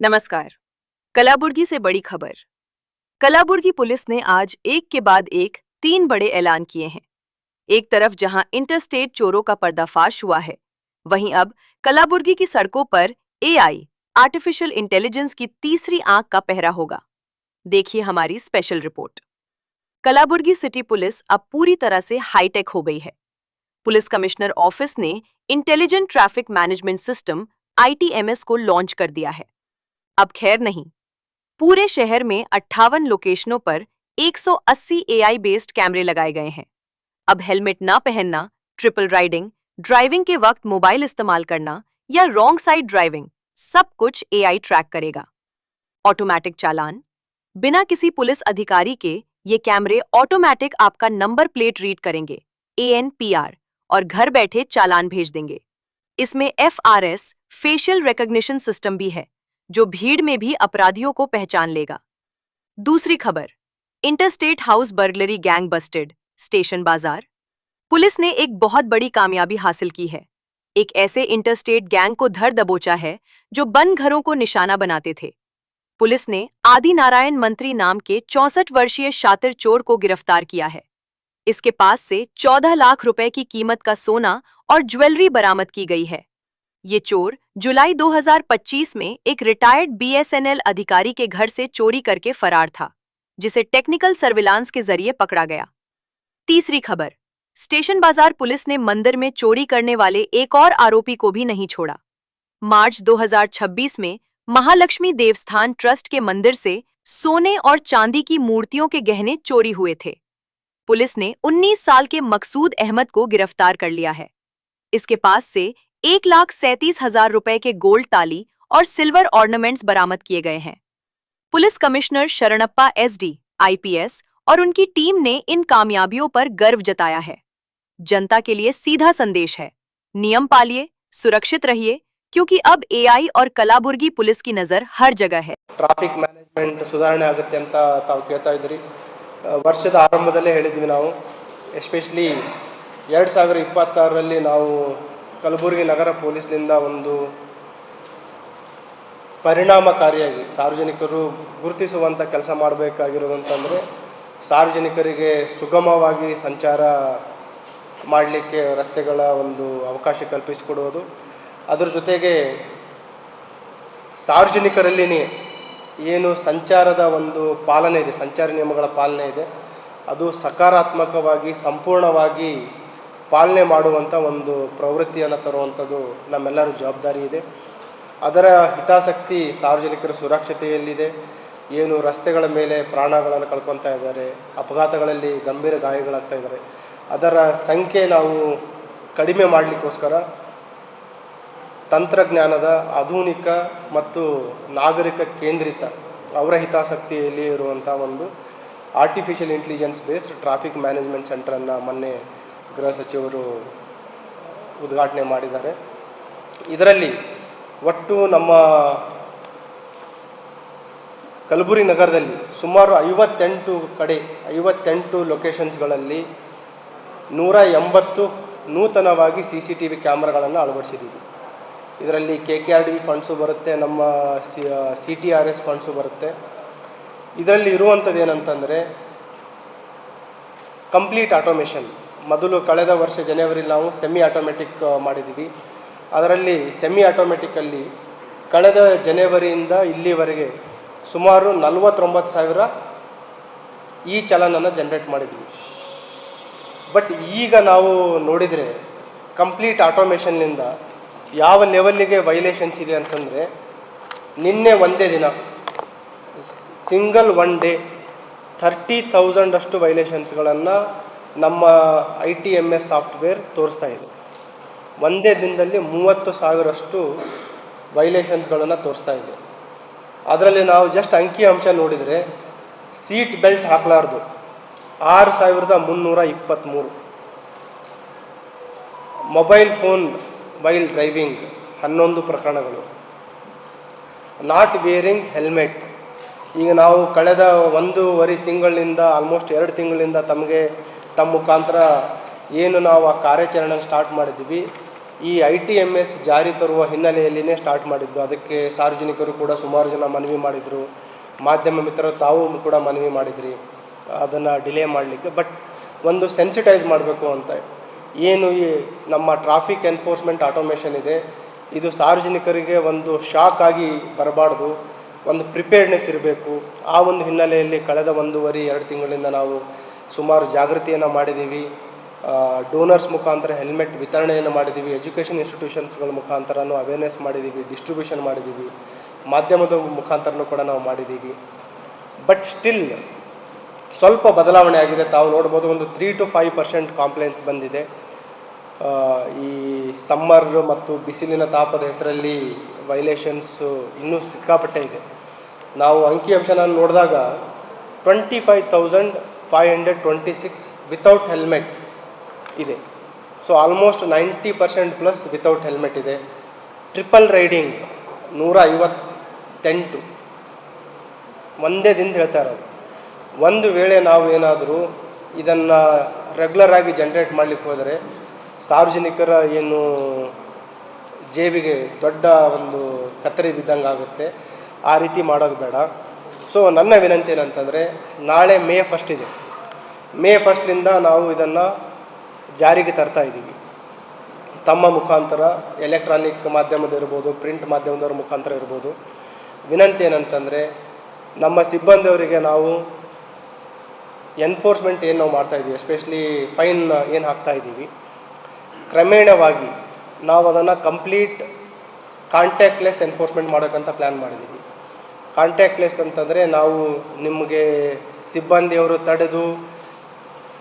नमस्कार। कलाबुर्गी से बड़ी खबर। कलाबुर्गी पुलिस ने आज एक के बाद एक 3 बड़े ऐलान किए हैं। एक तरफ जहां इंटरस्टेट चोरों का पर्दाफाश हुआ है, वहीं अब कलाबुर्गी की सड़कों पर एआई आर्टिफिशियल इंटेलिजेंस की तीसरी आंख का पहरा होगा। देखिए हमारी स्पेशल रिपोर्ट। कलाबुर्गी सिटी पुलिस अब पूरी तरह से हाईटेक हो गई है। पुलिस कमिश्नर ऑफिस ने intelligent traffic management system ITMS को लॉन्च कर दिया है। अब खैर नहीं, पूरे शहर में 58 लोकेशनों पर 180 AI बेस्ड कैमरे लगाए गए हैं। अब हेलमेट ना पहनना, ट्रिपल राइडिंग, ड्राइविंग के वक्त मोबाइल इस्तेमाल करना या रॉन्ग साइड ड्राइविंग, सब कुछ AI ट्रैक करेगा। ऑटोमेटिक चालान, बिना किसी पुलिस अधिकारी के ये कैमरे ऑटोमेटिक आपका नंबर प्लेट रीड करेंगे, ANPR, और घर बैठे चालान भेज देंगे। इसमें FRS फेशियल रिकॉग्निशन सिस्टम भी है, जो भीड़ में भी अपराधियों को पहचान लेगा। दूसरी खबर, interstate house burglary gang Busted, station बाजार। पुलिस ने एक बहुत बड़ी कामयाबी हासिल की है। एक ऐसे इंटरस्टेट गैंग को धर दबोचा है जो बंद घरों को निशाना बनाते थे। पुलिस ने आदि नारायण मंत्री नाम के 64 वर्षीय शातिर चोर को गिरफ्तार किया है। इसके पास से 14 लाख रुपए की कीमत का सोना और ज्वेलरी बरामद की गई है। ये चोर जुलाई 2025 में एक रिटायर्ड BSNL अधिकारी के घर से चोरी करके फरार था, जिसे टेक्निकल सर्विलांस के जरिए पकड़ा गया। तीसरी खबर, स्टेशन बाजार पुलिस ने मंदिर में चोरी करने वाले एक और आरोपी को भी नहीं छोड़ा। मार्च 2026 में महालक्ष्मी देवस्थान ट्रस्ट के मंदिर से सोने और चांदी की मूर्तियों के गहने चोरी हुए थे। पुलिस ने 19 साल के मकसूद अहमद को गिरफ्तार कर लिया है। इसके पास से 1,37,000 रुपए के गोल्ड ताली और सिल्वर ऑर्नामेंट्स बरामद किए गए हैं। Police commissioner Sharanappa SD, IPS और उनकी टीम ने इन कामयाबियों पर गर्व जताया है। जनता के लिए सीधा संदेश है, नियम पालिए, सुरक्षित रहिए, क्योंकि अब AI और कलाबुर्गी पुलिस की नजर हर जगह है। ಟ್ರಾಫಿಕ್ ಮ್ಯಾನೇಜ್ಮೆಂಟ್ ಸುಧಾರಣೆ ಆಗುತ್ತೆ ಅಂತ ತಾವು ಕೇಳ್ತಾ ಇದ್ರಿ. ವರ್ಷದ ಆರಂಭದಲ್ಲೇ ಹೇಳಿದ್ವಿ ನಾವು, ಎಸ್ಪೆಷಲಿ 2026ರಲ್ಲಿ ನಾವು ಕಲಬುರಗಿ ನಗರ ಪೊಲೀಸ್ನಿಂದ ಒಂದು ಪರಿಣಾಮಕಾರಿಯಾಗಿ ಸಾರ್ವಜನಿಕರು ಗುರುತಿಸುವಂಥ ಕೆಲಸ ಮಾಡಬೇಕಾಗಿರೋದಂತಂದರೆ ಸಾರ್ವಜನಿಕರಿಗೆ ಸುಗಮವಾಗಿ ಸಂಚಾರ ಮಾಡಲಿಕ್ಕೆ ರಸ್ತೆಗಳ ಒಂದು ಅವಕಾಶ ಕಲ್ಪಿಸಿಕೊಡುವುದು, ಅದರ ಜೊತೆಗೆ ಸಾರ್ವಜನಿಕರಲ್ಲಿನೇ ಏನು ಸಂಚಾರದ ಒಂದು ಪಾಲನೆ ಇದೆ, ಸಂಚಾರ ನಿಯಮಗಳ ಪಾಲನೆ ಇದೆ, ಅದು ಸಕಾರಾತ್ಮಕವಾಗಿ ಸಂಪೂರ್ಣವಾಗಿ ಪಾಲನೆ ಮಾಡುವಂಥ ಒಂದು ಪ್ರವೃತ್ತಿಯನ್ನು ತರುವಂಥದ್ದು ನಮ್ಮೆಲ್ಲರ ಜವಾಬ್ದಾರಿ ಇದೆ. ಅದರ ಹಿತಾಸಕ್ತಿ ಸಾರ್ವಜನಿಕರ ಸುರಕ್ಷತೆಯಲ್ಲಿದೆ. ಏನು ರಸ್ತೆಗಳ ಮೇಲೆ ಪ್ರಾಣಗಳನ್ನು ಕಳ್ಕೊತಾ ಇದ್ದಾರೆ, ಅಪಘಾತಗಳಲ್ಲಿ ಗಂಭೀರ ಗಾಯಗಳಾಗ್ತಾ ಇದ್ದಾರೆ, ಅದರ ಸಂಖ್ಯೆ ನಾವು ಕಡಿಮೆ ಮಾಡಲಿಕ್ಕೋಸ್ಕರ ತಂತ್ರಜ್ಞಾನದ ಆಧುನಿಕ ಮತ್ತು ನಾಗರಿಕ ಕೇಂದ್ರಿತ ಅವರ ಹಿತಾಸಕ್ತಿಯಲ್ಲಿ ಇರುವಂಥ ಒಂದು artificial intelligence based traffic management ಸೆಂಟ್ರನ್ನು ಮೊನ್ನೆ ಗೃಹ ಸಚಿವರು ಉದ್ಘಾಟನೆ ಮಾಡಿದ್ದಾರೆ. ಇದರಲ್ಲಿ ಒಟ್ಟು ನಮ್ಮ ಕಲಬುರಗಿ ನಗರದಲ್ಲಿ ಸುಮಾರು 58 ಲೊಕೇಶನ್ಸ್ಗಳಲ್ಲಿ 180 ನೂತನವಾಗಿ CCTV ಕ್ಯಾಮ್ರಾಗಳನ್ನು ಅಳವಡಿಸಿದ್ದೀವಿ. ಇದರಲ್ಲಿ KKRDB ಫಂಡ್ಸು ಬರುತ್ತೆ, ನಮ್ಮ CTRS ಫಂಡ್ಸು ಬರುತ್ತೆ. ಇದರಲ್ಲಿ ಇರುವಂಥದ್ದು ಏನಂತಂದರೆ ಕಂಪ್ಲೀಟ್ ಆಟೋಮೇಷನ್. ಮೊದಲು ಕಳೆದ ವರ್ಷ ಜನವರಿಲಿ ನಾವು ಸೆಮಿ ಆಟೋಮೆಟಿಕ್ ಮಾಡಿದ್ದೀವಿ. ಅದರಲ್ಲಿ ಸೆಮಿ ಆಟೋಮೆಟಿಕಲ್ಲಿ ಕಳೆದ ಜನವರಿಯಿಂದ ಇಲ್ಲಿವರೆಗೆ ಸುಮಾರು 49,000 ಈ ಚಲನನ್ನು ಜನ್ರೇಟ್ ಮಾಡಿದ್ವಿ. ಬಟ್ ಈಗ ನಾವು ನೋಡಿದರೆ ಕಂಪ್ಲೀಟ್ ಆಟೋಮೇಷನ್ನಿಂದ ಯಾವ ಲೆವೆಲ್ಲಿಗೆ ವೈಲೇಷನ್ಸ್ ಇದೆ ಅಂತಂದರೆ, ನಿನ್ನೆ ಒಂದೇ ದಿನ ಸಿಂಗಲ್ ಒನ್ ಡೇ 30,000 ಅಷ್ಟು ವೈಲೇಷನ್ಸ್ಗಳನ್ನು ನಮ್ಮ ITMS ಸಾಫ್ಟ್ವೇರ್ ತೋರಿಸ್ತಾ ಇದೆ. ಒಂದೇ ದಿನದಲ್ಲಿ 30,000 ಅಷ್ಟು ವೈಲೇಷನ್ಸ್ಗಳನ್ನು ತೋರಿಸ್ತಾ ಇದೆ. ಅದರಲ್ಲಿ ನಾವು ಜಸ್ಟ್ ಅಂಕಿಅಂಶ ನೋಡಿದರೆ ಸೀಟ್ ಬೆಲ್ಟ್ ಹಾಕಲಾರ್ದು 6,323, ಮೊಬೈಲ್ ಫೋನ್ ವೈಲ್ ಡ್ರೈವಿಂಗ್ 11 ಪ್ರಕರಣಗಳು, ನಾಟ್ ವೇರಿಂಗ್ ಹೆಲ್ಮೆಟ್. ಈಗ ನಾವು ಕಳೆದ 1.5 ತಿಂಗಳಿಂದ ಆಲ್ಮೋಸ್ಟ್ 2 ತಿಂಗಳಿಂದ ತಮ್ಮ ಮುಖಾಂತರ ಏನು ನಾವು ಆ ಕಾರ್ಯಾಚರಣೆ ಸ್ಟಾರ್ಟ್ ಮಾಡಿದ್ವಿ, ಈ ITMS ಜಾರಿ ತರುವ ಹಿನ್ನೆಲೆಯಲ್ಲಿಯೇ ಸ್ಟಾರ್ಟ್ ಮಾಡಿದ್ದು. ಅದಕ್ಕೆ ಸಾರ್ವಜನಿಕರು ಕೂಡ ಸುಮಾರು ಜನ ಮನವಿ ಮಾಡಿದರು, ಮಾಧ್ಯಮ ಮಿತ್ರರು ತಾವು ಕೂಡ ಮನವಿ ಮಾಡಿದ್ರಿ ಅದನ್ನು ಡಿಲೇ ಮಾಡಲಿಕ್ಕೆ. ಬಟ್ ಒಂದು ಸೆನ್ಸಿಟೈಸ್ ಮಾಡಬೇಕು ಅಂತ, ಏನು ಈ ನಮ್ಮ ಟ್ರಾಫಿಕ್ ಎನ್ಫೋರ್ಸ್ಮೆಂಟ್ ಆಟೋಮೇಷನ್ ಇದೆ, ಇದು ಸಾರ್ವಜನಿಕರಿಗೆ ಒಂದು ಶಾಕ್ ಆಗಿ ಬರಬಾರ್ದು, ಒಂದು ಪ್ರಿಪೇರ್ಡ್ನೆಸ್ ಇರಬೇಕು. ಆ ಒಂದು ಹಿನ್ನೆಲೆಯಲ್ಲಿ ಕಳೆದ 1.5-2 ತಿಂಗಳಿಂದ ನಾವು ಸುಮಾರು ಜಾಗೃತಿಯನ್ನು ಮಾಡಿದ್ದೀವಿ. ಡೋನರ್ಸ್ ಮುಖಾಂತರ ಹೆಲ್ಮೆಟ್ ವಿತರಣೆಯನ್ನು ಮಾಡಿದ್ದೀವಿ, ಎಜುಕೇಷನ್ ಇನ್ಸ್ಟಿಟ್ಯೂಷನ್ಸ್ಗಳ ಮುಖಾಂತರನೂ ಅವೇರ್ನೆಸ್ ಮಾಡಿದ್ದೀವಿ, ಡಿಸ್ಟ್ರಿಬ್ಯೂಷನ್ ಮಾಡಿದ್ದೀವಿ, ಮಾಧ್ಯಮದ ಮುಖಾಂತರನೂ ಕೂಡ ನಾವು ಮಾಡಿದ್ದೀವಿ. ಬಟ್ ಸ್ಟಿಲ್ ಸ್ವಲ್ಪ ಬದಲಾವಣೆ ಆಗಿದೆ. ತಾವು ನೋಡ್ಬೋದು, ಒಂದು 3 to 5% ಕಾಂಪ್ಲೇಂಟ್ಸ್ ಬಂದಿದೆ. ಈ ಸಮ್ಮರ್ ಮತ್ತು ಬಿಸಿಲಿನ ತಾಪದ ಹೆಸರಲ್ಲಿ ವೈಲೇಷನ್ಸು ಇನ್ನೂ ಸಿಕ್ಕಾಪಟ್ಟೆ ಇದೆ. ನಾವು ಅಂಕಿಅಂಶನ ನೋಡಿದಾಗ 25,526 ವಿತೌಟ್ ಹೆಲ್ಮೆಟ್ ಇದೆ. So almost 90% plus without helmet ಇದೆ. ಟ್ರಿಪಲ್ ರೈಡಿಂಗ್ 158 ಒಂದೇ ದಿನದ ಹೇಳ್ತಾ ಇರೋದು. ಒಂದು ವೇಳೆ ನಾವು ಏನಾದರೂ ಇದನ್ನು ರೆಗ್ಯುಲರಾಗಿ ಜನ್ರೇಟ್ ಮಾಡಲಿಕ್ಕೆ ಹೋದರೆ ಸಾರ್ವಜನಿಕರ ಏನು ಜೇಬಿಗೆ ದೊಡ್ಡ ಒಂದು ಕತ್ತರಿ ಬಿದ್ದಂಗೆ ಆಗುತ್ತೆ. ಆ ರೀತಿ ಮಾಡೋದು ಬೇಡ. ಸೊ ನನ್ನ ವಿನಂತಿ ಏನಂತಂದರೆ, ನಾಳೆ May 1 ಇದೆ. May 1 ನಾವು ಇದನ್ನು ಜಾರಿಗೆ ತರ್ತಾ ಇದ್ದೀವಿ. ತಮ್ಮ ಮುಖಾಂತರ ಎಲೆಕ್ಟ್ರಾನಿಕ್ ಮಾಧ್ಯಮದಿರ್ಬೋದು, ಪ್ರಿಂಟ್ ಮಾಧ್ಯಮದವ್ರ ಮುಖಾಂತರ ಇರ್ಬೋದು. ವಿನಂತಿ ಏನಂತಂದರೆ, ನಮ್ಮ ಸಿಬ್ಬಂದಿಯವರಿಗೆ ನಾವು ಎನ್ಫೋರ್ಸ್ಮೆಂಟ್ ಏನು ನಾವು ಮಾಡ್ತಾಯಿದ್ದೀವಿ, ಎಸ್ಪೆಷಲಿ ಫೈನ್ ಏನು ಹಾಕ್ತಾಯಿದ್ದೀವಿ, ಕ್ರಮೇಣವಾಗಿ ನಾವು ಅದನ್ನು ಕಂಪ್ಲೀಟ್ ಕಾಂಟ್ಯಾಕ್ಟ್ಲೆಸ್ ಎನ್ಫೋರ್ಸ್ಮೆಂಟ್ ಮಾಡೋಕ್ಕಂತ ಪ್ಲ್ಯಾನ್ ಮಾಡಿದ್ದೀವಿ. ಕಾಂಟ್ಯಾಕ್ಟ್ಲೆಸ್ ಅಂತಂದರೆ, ನಾವು ನಿಮಗೆ ಸಿಬ್ಬಂದಿಯವರು ತಡೆದು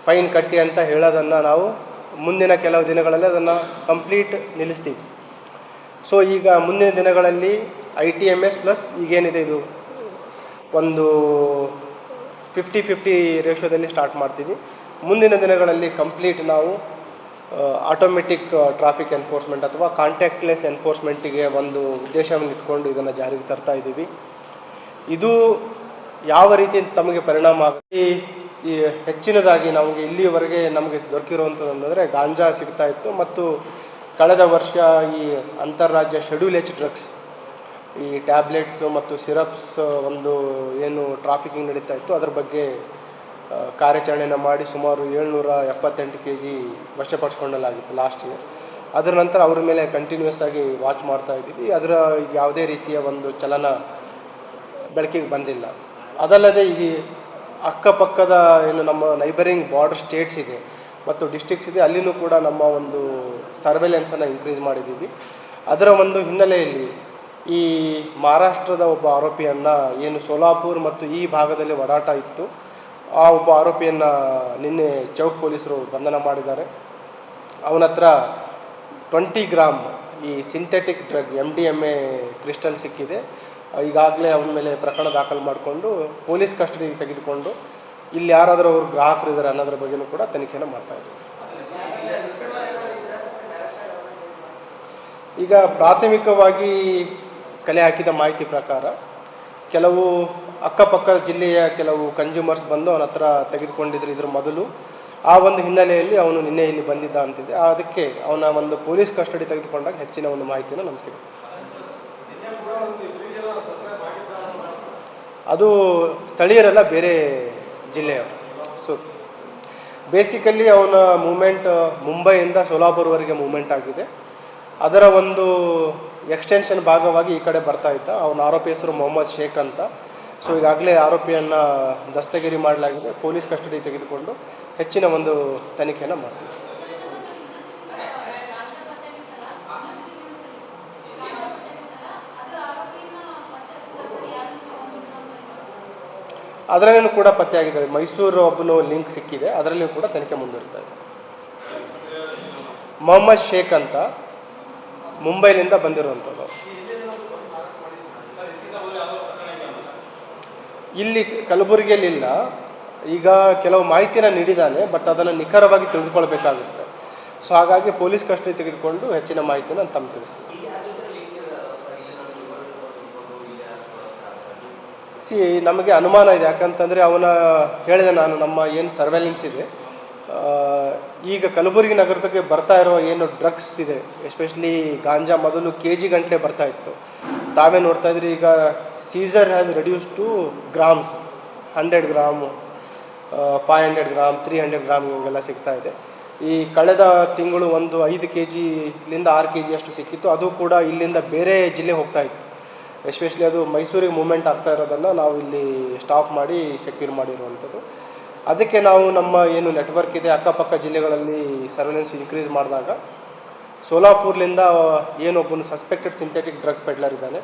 ಫೈನ್ ಕಟ್ಟಿ ಅಂತ ಹೇಳೋದನ್ನು ನಾವು ಮುಂದಿನ ಕೆಲವು ದಿನಗಳಲ್ಲಿ ಅದನ್ನು ಕಂಪ್ಲೀಟ್ ನಿಲ್ಲಿಸ್ತೀವಿ. ಸೊ ಈಗ ಮುಂದಿನ ದಿನಗಳಲ್ಲಿ ITMS ಪ್ಲಸ್ ಈಗೇನಿದೆ ಇದು ಒಂದು 50-50 ರೇಷಿಯೋದಲ್ಲಿ ಸ್ಟಾರ್ಟ್ ಮಾಡ್ತೀವಿ. ಮುಂದಿನ ದಿನಗಳಲ್ಲಿ ಕಂಪ್ಲೀಟ್ ನಾವು ಆಟೋಮೆಟಿಕ್ ಟ್ರಾಫಿಕ್ ಎನ್ಫೋರ್ಸ್ಮೆಂಟ್ ಅಥವಾ ಕಾಂಟ್ಯಾಕ್ಟ್ಲೆಸ್ ಎನ್ಫೋರ್ಸ್ಮೆಂಟಿಗೆ ಒಂದು ಉದ್ದೇಶವನ್ನು ಇಟ್ಕೊಂಡು ಇದನ್ನು ಜಾರಿಗೆ ತರ್ತಾ ಇದ್ದೀವಿ. ಇದು ಯಾವ ರೀತಿ ತಮಗೆ ಪರಿಣಾಮ ಆಗುತ್ತೆ, ಈ ಹೆಚ್ಚಿನದಾಗಿ ನಮಗೆ ಇಲ್ಲಿಯವರೆಗೆ ನಮಗೆ ದೊರಕಿರುವಂಥದ್ದು ಗಾಂಜಾ ಸಿಗ್ತಾ ಇತ್ತು. ಮತ್ತು ಕಳೆದ ವರ್ಷ ಈ ಅಂತಾರಾಜ್ಯ ಶೆಡ್ಯೂಲ್ H ಡ್ರಗ್ಸ್, ಈ ಟ್ಯಾಬ್ಲೆಟ್ಸು ಮತ್ತು ಸಿರಪ್ಸ್ ಒಂದು ಏನು ಟ್ರಾಫಿಕಿಂಗ್ ನಡೀತಾ ಇತ್ತು, ಅದ್ರ ಬಗ್ಗೆ ಕಾರ್ಯಾಚರಣೆಯನ್ನು ಮಾಡಿ ಸುಮಾರು 778 kg ವಶಪಡಿಸ್ಕೊಳ್ಳಲಾಗಿತ್ತು ಲಾಸ್ಟ್ ಇಯರ್. ಅದರ ನಂತರ ಅವ್ರ ಮೇಲೆ ಕಂಟಿನ್ಯೂಸ್ ಆಗಿ ವಾಚ್ ಮಾಡ್ತಾ ಇದ್ದೀವಿ. ಅದರ ಯಾವುದೇ ರೀತಿಯ ಒಂದು ಚಲನ ಬೆಳಕಿಗೆ ಬಂದಿಲ್ಲ. ಅದಲ್ಲದೆ ಈ ಅಕ್ಕಪಕ್ಕದ ಏನು ನಮ್ಮ ನೈಬರಿಂಗ್ ಬಾರ್ಡರ್ ಸ್ಟೇಟ್ಸ್ ಇದೆ ಮತ್ತು ಡಿಸ್ಟ್ರಿಕ್ಟ್ಸ್ ಇದೆ, ಅಲ್ಲಿನೂ ಕೂಡ ನಮ್ಮ ಒಂದು ಸರ್ವೆಲೆನ್ಸನ್ನು ಇನ್ಕ್ರೀಸ್ ಮಾಡಿದ್ದೀವಿ. ಅದರ ಒಂದು ಹಿನ್ನೆಲೆಯಲ್ಲಿ ಈ ಮಹಾರಾಷ್ಟ್ರದ ಒಬ್ಬ ಆರೋಪಿಯನ್ನು ಏನು ಸೋಲಾಪುರ್ ಮತ್ತು ಈ ಭಾಗದಲ್ಲಿ ಓಡಾಟ ಇತ್ತು, ಆ ಒಬ್ಬ ಆರೋಪಿಯನ್ನು ನಿನ್ನೆ ಚೌಕ್ ಪೊಲೀಸರು ಬಂಧನ ಮಾಡಿದ್ದಾರೆ. ಅವನ ಹತ್ರ 20 ಗ್ರಾಮ್ ಈ ಸಿಂಥೆಟಿಕ್ ಡ್ರಗ್ MDMA ಕ್ರಿಸ್ಟಲ್ ಸಿಕ್ಕಿದೆ. ಈಗಾಗಲೇ ಅವನ ಮೇಲೆ ಪ್ರಕರಣ ದಾಖಲು ಮಾಡಿಕೊಂಡು ಪೊಲೀಸ್ ಕಸ್ಟಡಿಗೆ ತೆಗೆದುಕೊಂಡು ಇಲ್ಲಿ ಯಾರಾದರೂ ಅವರು ಗ್ರಾಹಕರು ಇದ್ದಾರೆ ಅನ್ನೋದ್ರ ಬಗ್ಗೆಯೂ ಕೂಡ ತನಿಖೆಯನ್ನು ಮಾಡ್ತಾಯಿದ್ದೀವಿ. ಈಗ ಪ್ರಾಥಮಿಕವಾಗಿ ಕಲೆ ಹಾಕಿದ ಮಾಹಿತಿ ಪ್ರಕಾರ ಕೆಲವು ಅಕ್ಕಪಕ್ಕದ ಜಿಲ್ಲೆಯ ಕೆಲವು ಕನ್ಸ್ಯೂಮರ್ಸ್ ಬಂದು ಅವನ ಹತ್ರ ತೆಗೆದುಕೊಂಡಿದ್ರು ಇದ್ರ ಮೊದಲು. ಆ ಒಂದು ಹಿನ್ನೆಲೆಯಲ್ಲಿ ಅವನು ನಿನ್ನೆ ಇಲ್ಲಿ ಬಂದಿದ್ದ ಅಂತಿದೆ. ಅದಕ್ಕೆ ಅವನ ಒಂದು ಪೊಲೀಸ್ ಕಸ್ಟಡಿ ತೆಗೆದುಕೊಂಡಾಗ ಹೆಚ್ಚಿನ ಒಂದು ಮಾಹಿತಿಯನ್ನು ನಮಗೆ ಸಿಗುತ್ತೆ. ಅದು ಸ್ಥಳೀಯರೆಲ್ಲ ಬೇರೆ ಜಿಲ್ಲೆಯವರು. ಸೊ ಬೇಸಿಕಲಿ ಅವನ ಮೂಮೆಂಟ್ ಮುಂಬೈಯಿಂದ ಸೋಲಾಪುರ್ವರೆಗೆ ಮೂಮೆಂಟ್ ಆಗಿದೆ. ಅದರ ಒಂದು ಎಕ್ಸ್ಟೆನ್ಷನ್ ಭಾಗವಾಗಿ ಈ ಕಡೆ ಬರ್ತಾ ಇದ್ದ. ಅವನ ಆರೋಪಿ ಹೆಸರು ಮೊಹಮ್ಮದ್ ಶೇಖ್ ಅಂತ. ಸೊ ಈಗಾಗಲೇ ಆರೋಪಿಯನ್ನು ದಸ್ತಗಿರಿ ಮಾಡಲಾಗಿದೆ. ಪೊಲೀಸ್ ಕಸ್ಟಡಿ ತೆಗೆದುಕೊಂಡು ಹೆಚ್ಚಿನ ಒಂದು ತನಿಖೆಯನ್ನು ಮಾಡ್ತೀವಿ. ಅದರಲ್ಲೂ ಕೂಡ ಪತ್ತೆಯಾಗಿದೆ. ಮೈಸೂರು ಒಬ್ಬನು ಲಿಂಕ್ ಸಿಕ್ಕಿದೆ, ಅದರಲ್ಲಿಯೂ ಕೂಡ ತನಿಖೆ ಮುಂದುವರಿತಾ ಇದೆ. ಮೊಹಮ್ಮದ್ ಶೇಖ್ ಅಂತ ಮುಂಬೈನಿಂದ ಬಂದಿರುವಂಥದ್ದು. ಇಲ್ಲಿ ಕಲಬುರಗಿಯಲ್ಲಿಲ್ಲ. ಈಗ ಕೆಲವು ಮಾಹಿತಿನ ನೀಡಿದ್ದಾನೆ, ಬಟ್ ಅದನ್ನು ನಿಖರವಾಗಿ ತಿಳಿದುಕೊಳ್ಬೇಕಾಗುತ್ತೆ. ಸೊ ಹಾಗಾಗಿ ಪೊಲೀಸ್ ಕಸ್ಟಡಿ ತೆಗೆದುಕೊಂಡು ಹೆಚ್ಚಿನ ಮಾಹಿತಿಯನ್ನು ತಮ್ಮ ತಿಳಿಸ್ತೀವಿ. ನಮಗೆ ಅನುಮಾನ ಇದೆ. ಯಾಕಂತಂದರೆ ಅವನ ಹೇಳಿದೆ ನಾನು, ನಮ್ಮ ಏನು ಸರ್ವೆಲೆನ್ಸ್ ಇದೆ ಈಗ ಕಲಬುರಗಿ ನಗರಕ್ಕೆ ಬರ್ತಾ ಇರೋ ಏನು ಡ್ರಗ್ಸ್ ಇದೆ, ಎಸ್ಪೆಷಲಿ ಗಾಂಜಾ ಮೊದಲು KG ಗಂಟಲೆ ಬರ್ತಾ ಇತ್ತು. ತಾವೇ ನೋಡ್ತಾ ಇದ್ರಿ, ಈಗ Caesar has reduce to grams, 100 gram, 500 gram, 300 gram ಇವೆಲ್ಲ ಸಿಗ್ತಾ ಇದೆ. ಈ ಕಳೆದ ತಿಂಗಳು ಒಂದು 5 kgಲಿಂದ 6 kg ಅಷ್ಟು ಸಿಕ್ಕಿತ್ತು. ಅದು ಕೂಡ ಇಲ್ಲಿಂದ ಬೇರೆ ಜಿಲ್ಲೆ ಹೋಗ್ತಾ ಇತ್ತು. ಎಸ್ಪೆಷಲಿ ಅದು ಮೈಸೂರಿಗೆ ಮೂವ್ಮೆಂಟ್ ಆಗ್ತಾ ಇರೋದನ್ನು ನಾವು ಇಲ್ಲಿ ಸ್ಟಾಪ್ ಮಾಡಿ ಸೆಕ್ಯೂರ್ ಮಾಡಿರುವಂಥದ್ದು. ಅದಕ್ಕೆ ನಾವು ನಮ್ಮ ಏನು ನೆಟ್ವರ್ಕ್ ಇದೆ ಅಕ್ಕಪಕ್ಕ ಜಿಲ್ಲೆಗಳಲ್ಲಿ ಸರ್ವೆಲೆನ್ಸ್ ಇನ್ಕ್ರೀಸ್ ಮಾಡಿದಾಗ ಸೋಲಾಪುರ್ಲಿಂದ ಏನೊಬ್ಬನು ಸಸ್ಪೆಕ್ಟೆಡ್ ಸಿಂಥೆಟಿಕ್ ಡ್ರಗ್ ಪೆಡ್ಲರ್ ಇದ್ದಾನೆ,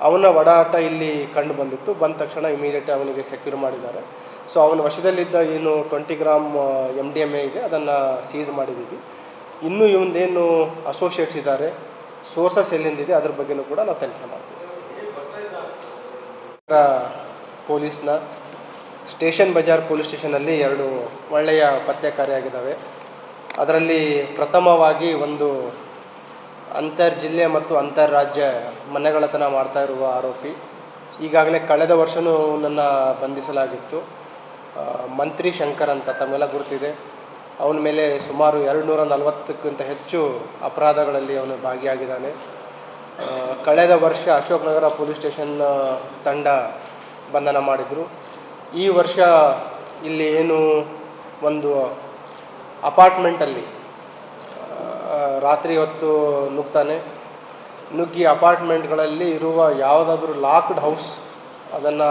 ಅವನ ಒಡಾಟ ಇಲ್ಲಿ ಕಂಡು ಬಂದಿತ್ತು. ಬಂದ ತಕ್ಷಣ ಇಮಿಡಿಯೇಟ್ ಅವನಿಗೆ ಸೆಕ್ಯೂರ್ ಮಾಡಿದ್ದಾರೆ. ಸೊ ಅವನ ವಶದಲ್ಲಿದ್ದ ಏನು 20 ಗ್ರಾಮ್ MDMA ಇದೆ ಅದನ್ನು ಸೀಸ್ ಮಾಡಿದ್ದೀವಿ. ಇನ್ನೂ ಇವನೇನು ಅಸೋಸಿಯೇಟ್ಸ್ ಇದ್ದಾರೆ, ಸೋರ್ಸಸ್ ಎಲ್ಲಿಂದಿದೆ ಅದ್ರ ಬಗ್ಗೆಯೂ ಕೂಡ ನಾವು ತನಿಖೆ ಮಾಡ್ತೀವಿ. ಪೊಲೀಸ್ನ ಸ್ಟೇಷನ್ ಬಜಾರ್ ಪೊಲೀಸ್ ಸ್ಟೇಷನಲ್ಲಿ 2 ಒಳ್ಳೆಯ ಪತ್ತೆ ಕಾರ್ಯ ಅದರಲ್ಲಿ ಪ್ರಥಮವಾಗಿ ಒಂದು ಅಂತರ್ಜಿಲ್ಲೆ ಮತ್ತು ಅಂತಾರಾಜ್ಯ ಮನೆಗಳತನ ಮಾಡ್ತಾ ಇರುವ ಆರೋಪಿ. ಈಗಾಗಲೇ ಕಳೆದ ವರ್ಷವೂ ನನ್ನ ಬಂಧಿಸಲಾಗಿತ್ತು. ಮಂತ್ರಿ ಶಂಕರ್ ಅಂತ ತಮ್ಮೆಲ್ಲ ಗುರುತಿದೆ. ಅವನ ಮೇಲೆ ಸುಮಾರು 240ಕ್ಕಿಂತ ಹೆಚ್ಚು ಅಪರಾಧಗಳಲ್ಲಿ ಅವನು ಭಾಗಿಯಾಗಿದ್ದಾನೆ. ಕಳೆದ ವರ್ಷ ಅಶೋಕ್ ನಗರ ಪೊಲೀಸ್ ಸ್ಟೇಷನ್ ತಂಡ ಬಂಧನ ಮಾಡಿದರು. ಈ ವರ್ಷ ಇಲ್ಲಿ ಏನು ಒಂದು ಅಪಾರ್ಟ್ಮೆಂಟಲ್ಲಿ ರಾತ್ರಿ ಹೊತ್ತು ನುಗ್ಗಿ ಅಪಾರ್ಟ್ಮೆಂಟ್ಗಳಲ್ಲಿ ಇರುವ ಯಾವುದಾದ್ರೂ ಲಾಕ್ಡ್ ಹೌಸ್ ಅದನ್ನು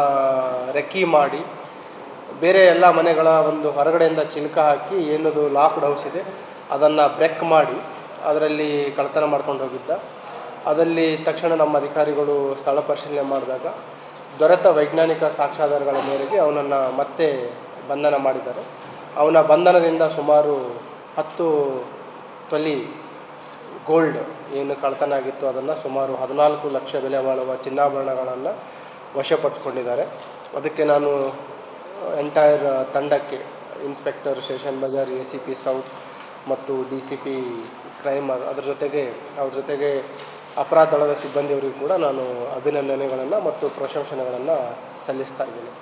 ರೆಕ್ಕಿ ಮಾಡಿ ಬೇರೆ ಎಲ್ಲ ಮನೆಗಳ ಒಂದು ಹೊರಗಡೆಯಿಂದ ಚಿಲ್ಕ ಹಾಕಿ ಏನದು ಲಾಕ್ಡ್ ಹೌಸ್ ಇದೆ ಅದನ್ನು ಬ್ರೇಕ್ ಮಾಡಿ ಅದರಲ್ಲಿ ಕಳ್ಳತನ ಮಾಡ್ಕೊಂಡು ಹೋಗಿದ್ದ. ಅದಲ್ಲಿ ತಕ್ಷಣ ನಮ್ಮ ಅಧಿಕಾರಿಗಳು ಸ್ಥಳ ಪರಿಶೀಲನೆ ಮಾಡಿದಾಗ ದೊರೆತ ವೈಜ್ಞಾನಿಕ ಸಾಕ್ಷ್ಯಾಧಾರಗಳ ಮೇರೆಗೆ ಅವನನ್ನು ಮತ್ತೆ ಬಂಧನ ಮಾಡಿದ್ದಾರೆ. ಅವನ ಬಂಧನದಿಂದ ಸುಮಾರು 10 ತೊಲಿ ಗೋಲ್ಡ್ ಏನು ಕಳ್ಳತನ ಆಗಿತ್ತು ಅದನ್ನು ಸುಮಾರು 14 ಲಕ್ಷ ಬೆಲೆ ಬಾಳುವ ಚಿನ್ನಾಭರಣಗಳನ್ನು ವಶಪಡಿಸ್ಕೊಂಡಿದ್ದಾರೆ. ಅದಕ್ಕೆ ನಾನು ಎಂಟೈರ್ ತಂಡಕ್ಕೆ inspector station Bazaar ACP south ಮತ್ತು DCP ಕ್ರೈಮ್ ಅವ್ರ ಜೊತೆಗೆ ಅಪರಾಧ ದಳದ ಸಿಬ್ಬಂದಿಯವರಿಗೂ ಕೂಡ ನಾನು ಅಭಿನಂದನೆಗಳನ್ನು ಮತ್ತು ಪ್ರಶಂಸನೆಗಳನ್ನು ಸಲ್ಲಿಸ್ತಾ ಇದ್ದೀನಿ.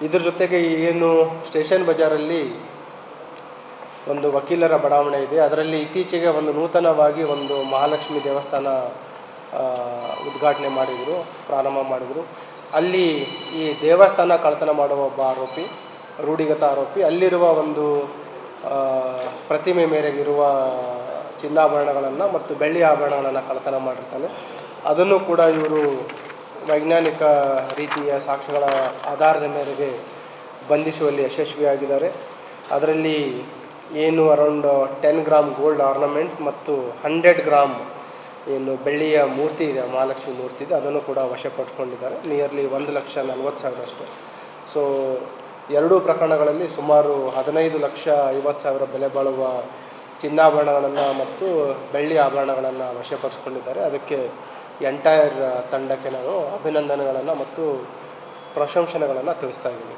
ಇದ್ರ ಜೊತೆಗೆ ಏನು ಸ್ಟೇಷನ್ ಬಜಾರಲ್ಲಿ ಒಂದು ವಕೀಲರ ಬಡಾವಣೆ ಇದೆ, ಅದರಲ್ಲಿ ಇತ್ತೀಚೆಗೆ ಒಂದು ನೂತನವಾಗಿ ಒಂದು ಮಹಾಲಕ್ಷ್ಮಿ ದೇವಸ್ಥಾನ ಉದ್ಘಾಟನೆ ಪ್ರಾರಂಭ ಮಾಡಿದರು. ಅಲ್ಲಿ ಈ ದೇವಸ್ಥಾನ ಕಳ್ಳತನ ಮಾಡುವ ಒಬ್ಬ ಆರೋಪಿ, ರೂಢಿಗತ ಆರೋಪಿ, ಅಲ್ಲಿರುವ ಒಂದು ಪ್ರತಿಮೆ ಮೇರೆಗಿರುವ ಚಿನ್ನಾಭರಣಗಳನ್ನು ಮತ್ತು ಬೆಳ್ಳಿ ಆಭರಣಗಳನ್ನು ಕಳ್ಳತನ ಮಾಡಿರ್ತಾನೆ. ಅದನ್ನು ಕೂಡ ಇವರು ವೈಜ್ಞಾನಿಕ ರೀತಿಯ ಸಾಕ್ಷ್ಯಗಳ ಆಧಾರದ ಮೇರೆಗೆ ಬಂಧಿಸುವಲ್ಲಿ ಯಶಸ್ವಿಯಾಗಿದ್ದಾರೆ. ಅದರಲ್ಲಿ ಏನು ಅರೌಂಡ್ 10 ಗ್ರಾಮ್ ಗೋಲ್ಡ್ ಆರ್ನಮೆಂಟ್ಸ್ ಮತ್ತು 100 ಗ್ರಾಮ್ ಏನು ಬೆಳ್ಳಿಯ ಮೂರ್ತಿ ಇದೆ, ಮಹಾಲಕ್ಷ್ಮಿ ಮೂರ್ತಿ ಇದೆ, ಅದನ್ನು ಕೂಡ ವಶಪಡಿಸ್ಕೊಂಡಿದ್ದಾರೆ. ನಿಯರ್ಲಿ 1,40,000 ಅಷ್ಟು. ಸೊ 2 ಪ್ರಕರಣಗಳಲ್ಲಿ ಸುಮಾರು 15,50,000 ಬೆಲೆ ಬಾಳುವ ಚಿನ್ನಾಭರಣಗಳನ್ನು ಮತ್ತು ಬೆಳ್ಳಿ ಆಭರಣಗಳನ್ನು ವಶಪಡಿಸ್ಕೊಂಡಿದ್ದಾರೆ. ಅದಕ್ಕೆ ಎಂಟೈರ್ ತಂಡಕ್ಕೆ ನಾನು ಅಭಿನಂದನೆಗಳನ್ನು ಮತ್ತು ಪ್ರಶಂಸನೆಗಳನ್ನು ತಿಳಿಸ್ತಾ ಇದ್ದೀನಿ.